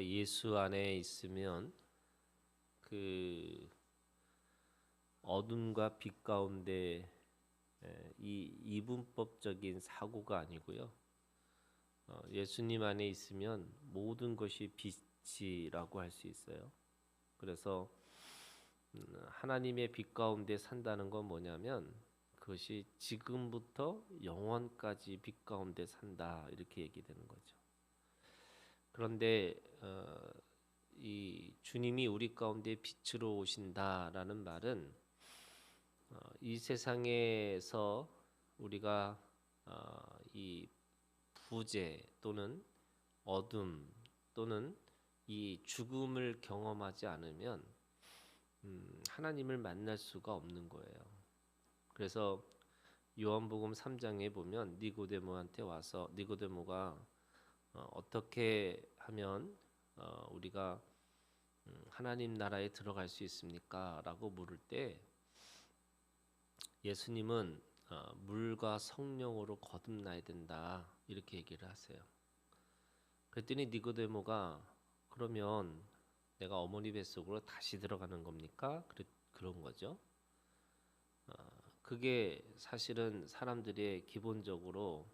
우리가 예수 안에 있으면 그 어둠과 빛 가운데 이 이분법적인 사고가 아니고요. 예수님 안에 있으면 모든 것이 빛이라고 할 수 있어요. 그래서 하나님의 빛 가운데 산다는 건 뭐냐면 그것이 지금부터 영원까지 빛 가운데 산다 이렇게 얘기되는 거죠. 그런데 이 주님이 우리 가운데 빛으로 오신다라는 말은 이 세상에서 우리가 이 부재 또는 어둠 또는 이 죽음을 경험하지 않으면 하나님을 만날 수가 없는 거예요. 그래서 요한복음 3장에 보면 니고데모한테 와서 니고데모가 어떻게 하면 우리가 하나님 나라에 들어갈 수 있습니까? 라고 물을 때 예수님은 물과 성령으로 거듭나야 된다 이렇게 얘기를 하세요. 그랬더니 니고데모가 그러면 내가 어머니 뱃속으로 다시 들어가는 겁니까? 그런 거죠. 그게 사실은 사람들이 기본적으로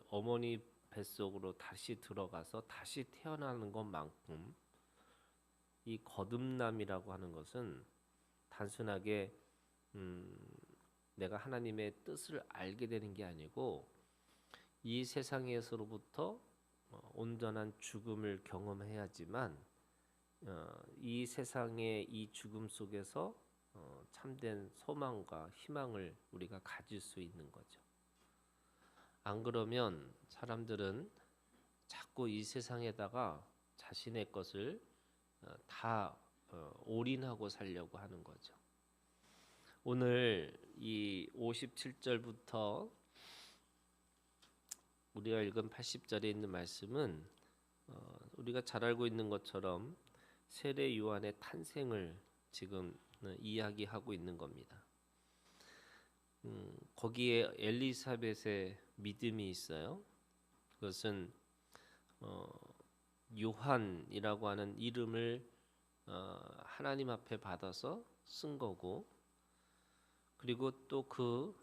어머니 뱃속으로 다시 들어가서 다시 태어나는 것만큼 이 거듭남이라고 하는 것은 단순하게 내가 하나님의 뜻을 알게 되는 게 아니고 이 세상에서로부터 온전한 죽음을 경험해야지만 이 세상의 이 죽음 속에서 참된 소망과 희망을 우리가 가질 수 있는 거죠. 안 그러면 사람들은 자꾸 이 세상에다가 자신의 것을 다 올인하고 살려고 하는 거죠. 오늘 이 57절부터 우리가 읽은 80절에 있는 말씀은 우리가 잘 알고 있는 것처럼 세례 요한의 탄생을 지금 이야기하고 있는 겁니다. 거기에 엘리사벳의 믿음이 있어요. 그것은 요한이라고 하는 이름을 하나님 앞에 받아서 쓴 거고, 그리고 또 그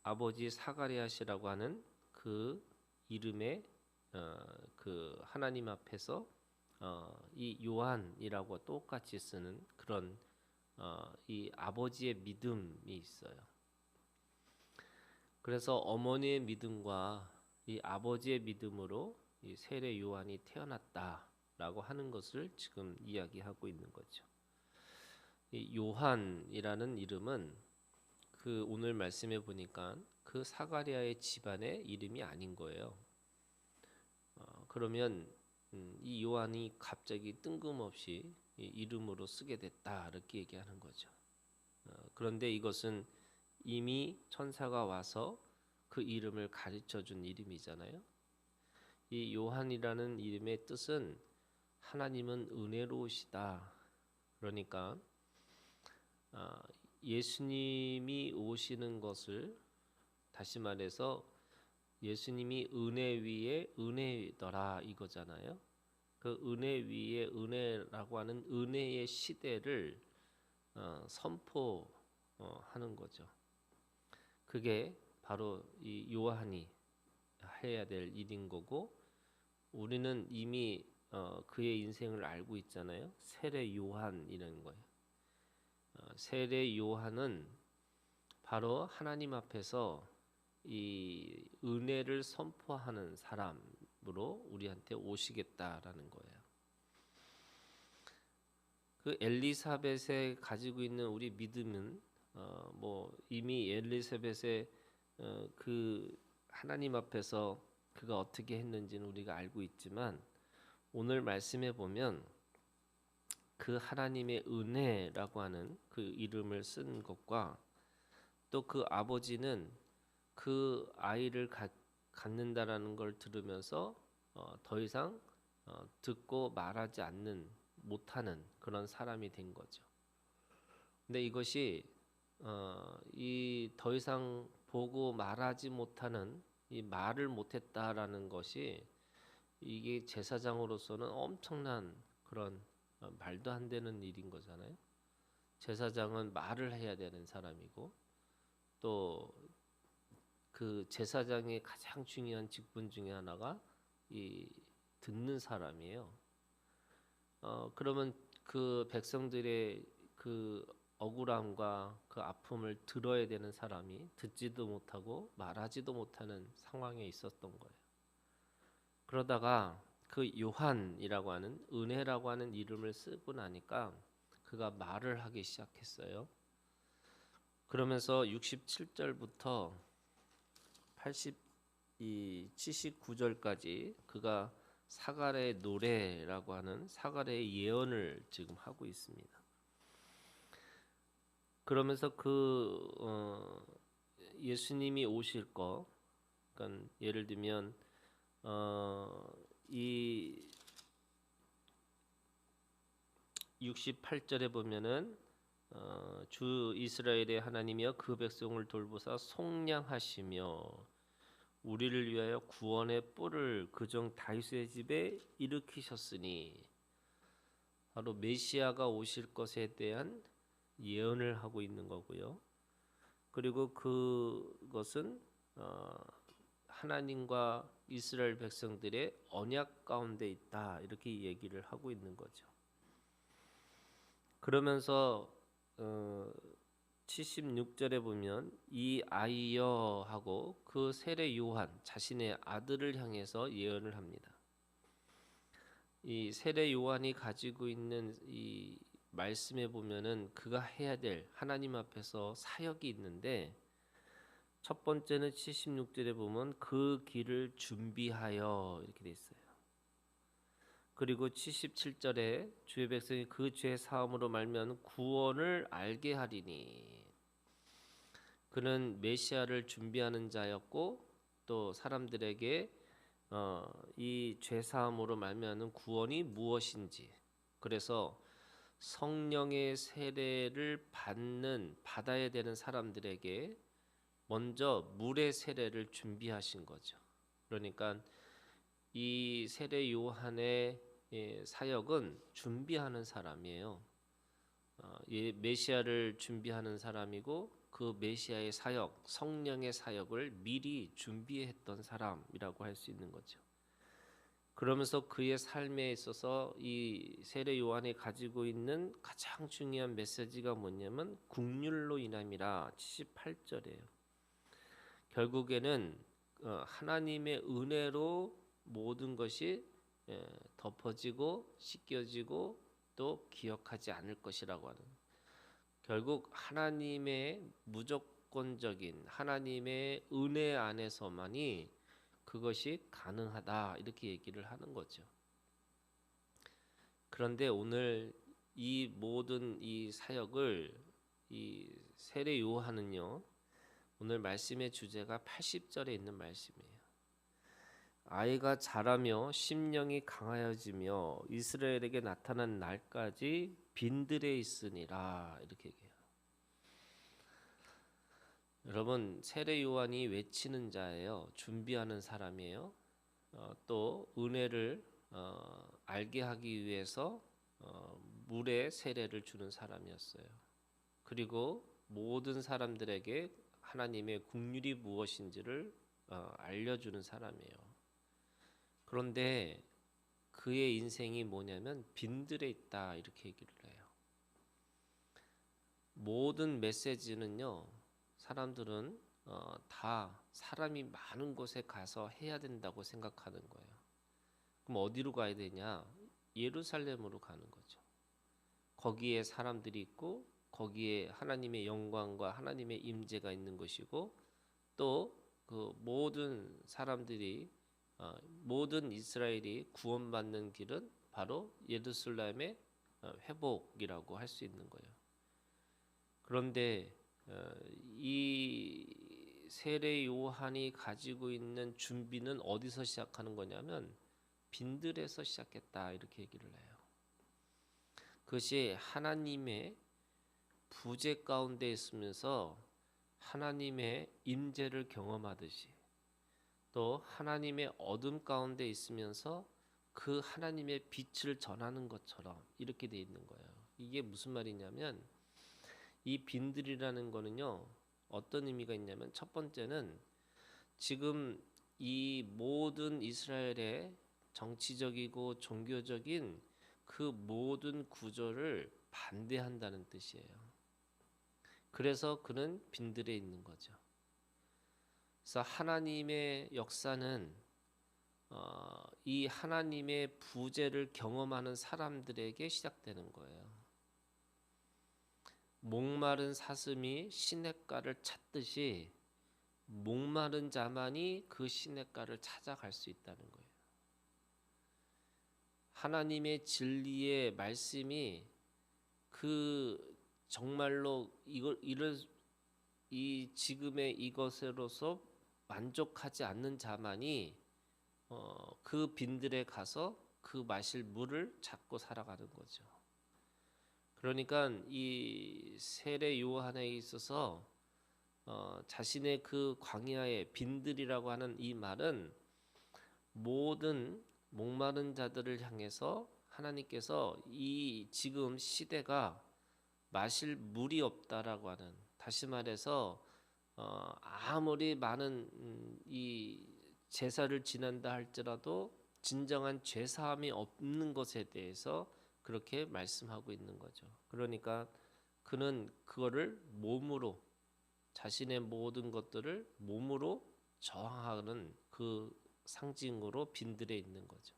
아버지 사가랴시라고 하는 그 이름에 그 하나님 앞에서 이 요한이라고 똑같이 쓰는 그런 이 아버지의 믿음이 있어요. 그래서 어머니의 믿음과 이 아버지의 믿음으로 이 세례 요한이 태어났다라고 하는 것을 지금 이야기하고 있는 거죠. 이 요한이라는 이름은 그 오늘 말씀해 보니까 그 사가랴의 집안의 이름이 아닌 거예요. 그러면 이 요한이 갑자기 뜬금없이 이 이름으로 쓰게 됐다 이렇게 얘기하는 거죠. 그런데 이것은 이미 천사가 와서 그 이름을 가르쳐 준 이름이잖아요. 이 요한이라는 이름의 뜻은 하나님은 은혜로우시다. 그러니까 예수님이 오시는 것을 다시 말해서 예수님이 은혜 위에 은혜더라 이거잖아요. 그 은혜 위에 은혜라고 하는 은혜의 시대를 선포하는 거죠. 그게 바로 이 요한이 해야 될 일인 거고, 우리는 이미 그의 인생을 알고 있잖아요. 세례 요한이라는 거예요. 세례 요한은 바로 하나님 앞에서 이 은혜를 선포하는 사람으로 우리한테 오시겠다라는 거예요. 그 엘리사벳에 가지고 있는 우리 믿음은 뭐 이미 엘리사벳의 그 하나님 앞에서 그가 어떻게 했는지는 우리가 알고 있지만, 오늘 말씀에 보면 그 하나님의 은혜라고 하는 그 이름을 쓴 것과 또 그 아버지는 그 아이를 갖는다라는 걸 들으면서 더 이상 듣고 말하지 않는 못하는 그런 사람이 된 거죠. 근데 이것이 이 더 이상 보고 말하지 못하는 이 말을 못했다라는 것이 이게 제사장으로서는 엄청난 그런 말도 안 되는 일인 거잖아요. 제사장은 말을 해야 되는 사람이고 또 그 제사장의 가장 중요한 직분 중에 하나가 이 듣는 사람이에요. 그러면 그 백성들의 그 억울함과 그 아픔을 들어야 되는 사람이 듣지도 못하고 말하지도 못하는 상황에 있었던 거예요. 그러다가 그 요한이라고 하는 은혜라고 하는 이름을 쓰고 나니까 그가 말을 하기 시작했어요. 그러면서 67절부터 79절까지 그가 사갈의 노래라고 하는 사갈의 예언을 지금 하고 있습니다. 그러면서 예수님이 오실 거, 그러니까 예를 들면 이 68절에 보면은 주 이스라엘의 하나님이여 그 백성을 돌보사 속량하시며 우리를 위하여 구원의 뿔을 그종 다윗의 집에 일으키셨으니 바로 메시아가 오실 것에 대한 예언을 하고 있는 거고요. 그리고 그것은 하나님과 이스라엘 백성들의 언약 가운데 있다 이렇게 얘기를 하고 있는 거죠. 그러면서 76절에 보면 이 아이여 하고 그 세례 요한 자신의 아들을 향해서 예언을 합니다. 이 세례 요한이 가지고 있는 이 말씀에 보면은 그가 해야 될 하나님 앞에서 사역이 있는데 첫 번째는 76절에 보면 그 길을 준비하여 이렇게 돼 있어요. 그리고 77절에 주의 백성이 그 죄 사함으로 말미암은 구원을 알게 하리니 그는 메시아를 준비하는 자였고 또 사람들에게 이 죄 사함으로 말미암은 구원이 무엇인지 그래서 성령의 세례를 받아야 되는 사람들에게 먼저 물의 세례를 준비하신 거죠. 그러니까 이 세례 요한의 사역은 준비하는 사람이에요. 메시아를 준비하는 사람이고 그 메시아의 사역, 성령의 사역을 미리 준비했던 사람이라고 할 수 있는 거죠. 그러면서 그의 삶에 있어서 이 세례 요한이 가지고 있는 가장 중요한 메시지가 뭐냐면 국률로 인함이라 78절이에요. 결국에는 하나님의 은혜로 모든 것이 덮어지고 씻겨지고 또 기억하지 않을 것이라고 하는 결국 하나님의 무조건적인 하나님의 은혜 안에서만이 그것이 가능하다 이렇게 얘기를 하는 거죠. 그런데 오늘 이 모든 이 사역을 이 세례 요한은요 오늘 말씀의 주제가 80절에 있는 말씀이에요. 아이가 자라며 심령이 강하여지며 이스라엘에게 나타난 날까지 빈들에 있으니라 이렇게 얘기해요. 여러분 세례 요한이 외치는 자예요. 준비하는 사람이에요. 또 은혜를 알게 하기 위해서 물의 세례를 주는 사람이었어요. 그리고 모든 사람들에게 하나님의 국률이 무엇인지를 알려주는 사람이에요. 그런데 그의 인생이 뭐냐면 빈들에 있다 이렇게 얘기를 해요. 모든 메시지는요 사람들은 다 사람이 많은 곳에 가서 해야 된다고 생각하는 거예요. 그럼 어디로 가야 되냐? 예루살렘으로 가는 거죠. 거기에 사람들이 있고 거기에 하나님의 영광과 하나님의 임재가 있는 것이고 또 그 모든 사람들이 모든 이스라엘이 구원받는 길은 바로 예루살렘의 회복이라고 할 수 있는 거예요. 그런데 이 세례 요한이 가지고 있는 준비는 어디서 시작하는 거냐면 빈들에서 시작했다 이렇게 얘기를 해요. 그것이 하나님의 부재 가운데 있으면서 하나님의 임재를 경험하듯이 또 하나님의 어둠 가운데 있으면서 그 하나님의 빛을 전하는 것처럼 이렇게 돼 있는 거예요. 이게 무슨 말이냐면 이 빈들이라는 거는요, 어떤 의미가 있냐면 첫 번째는 지금 이 모든 이스라엘의 정치적이고 종교적인 그 모든 구조를 반대한다는 뜻이에요. 그래서 그는 빈들에 있는 거죠. 그래서 하나님의 역사는 이 하나님의 부재를 경험하는 사람들에게 시작되는 거예요. 목마른 사슴이 시냇가를 찾듯이 목마른 자만이 그 시냇가를 찾아갈 수 있다는 거예요. 하나님의 진리의 말씀이 그 정말로 이 지금의 이것으로서 만족하지 않는 자만이 그 빈들에 가서 그 마실 물을 찾고 살아가는 거죠. 그러니까 이 세례 요한에 있어서 자신의 그 광야의 빈들이라고 하는 이 말은 모든 목마른 자들을 향해서 하나님께서 이 지금 시대가 마실 물이 없다라고 하는, 다시 말해서 아무리 많은 이 제사를 지낸다 할지라도 진정한 죄 사함이 없는 것에 대해서 그렇게 말씀하고 있는 거죠. 그러니까 그는 그거를 몸으로, 자신의 모든 것들을 몸으로 저항하는 그 상징으로 빈들에 있는 거죠.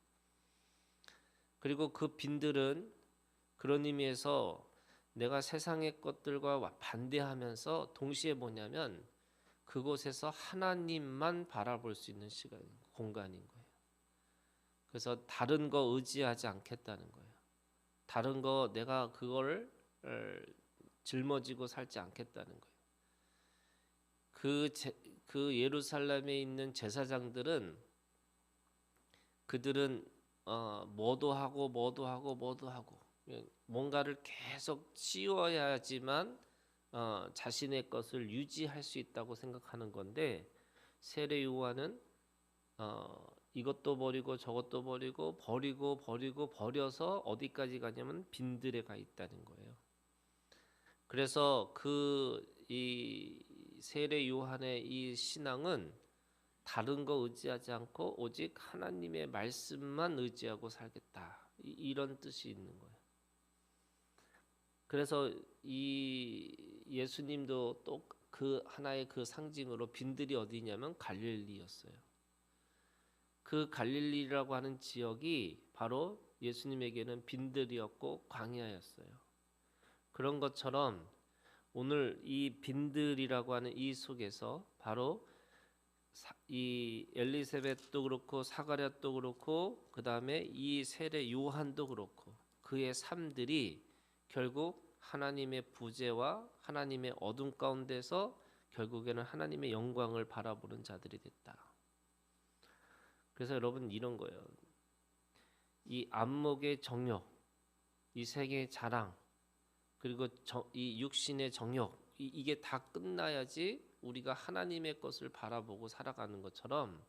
그리고 그 빈들은 그런 의미에서 내가 세상의 것들과 반대하면서 동시에 뭐냐면 그곳에서 하나님만 바라볼 수 있는 공간인 거예요. 그래서 다른 거 의지하지 않겠다는 거예요. 다른 거 내가 그걸 짊어지고 살지 않겠다는 거예요. 그 예루살렘에 있는 제사장들은 그들은 뭐도 하고 뭔가를 계속 씌워야지만 자신의 것을 유지할 수 있다고 생각하는 건데, 세례 요한은 이것도 버리고 저것도 버려서 어디까지 가냐면 빈들에 가 있다는 거예요. 그래서 이 세례 요한의 이 신앙은 다른 거 의지하지 않고 오직 하나님의 말씀만 의지하고 살겠다, 이런 뜻이 있는 거예요. 그래서 이 예수님도 또 그 하나의 그 상징으로 빈들이 어디냐면 갈릴리였어요. 그 갈릴리라고 하는 지역이 바로 예수님에게는 빈들이었고 광야였어요. 그런 것처럼 오늘 이 빈들이라고 하는 이 속에서 바로 이 엘리사벳도 그렇고 사가랴도 그렇고 그 다음에 이 세례 요한도 그렇고 그의 삶들이 결국 하나님의 부재와 하나님의 어둠 가운데서 결국에는 하나님의 영광을 바라보는 자들이 됐다. 그래서 여러분 이런 거예요. 이 안목의 정욕, 이 세계의 자랑, 그리고 이 육신의 정욕, 이게 다 끝나야지 우리가 하나님의 것을 바라보고 살아가는 것처럼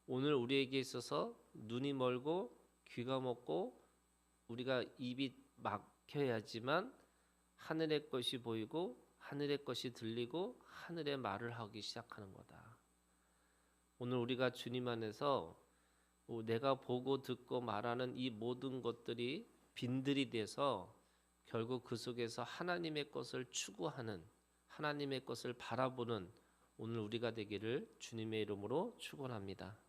오늘 우리에게 있어서 눈이 멀고 귀가 먹고 우리가 입이 막혀야지만 하늘의 것이 보이고 하늘의 것이 들리고 하늘의 말을 하기 시작하는 거다. 오늘 우리가 주님 안에서 내가 보고 듣고 말하는 이 모든 것들이 빈들이 돼서 결국 그 속에서 하나님의 것을 추구하는, 하나님의 것을 바라보는 오늘 우리가 되기를 주님의 이름으로 축원합니다.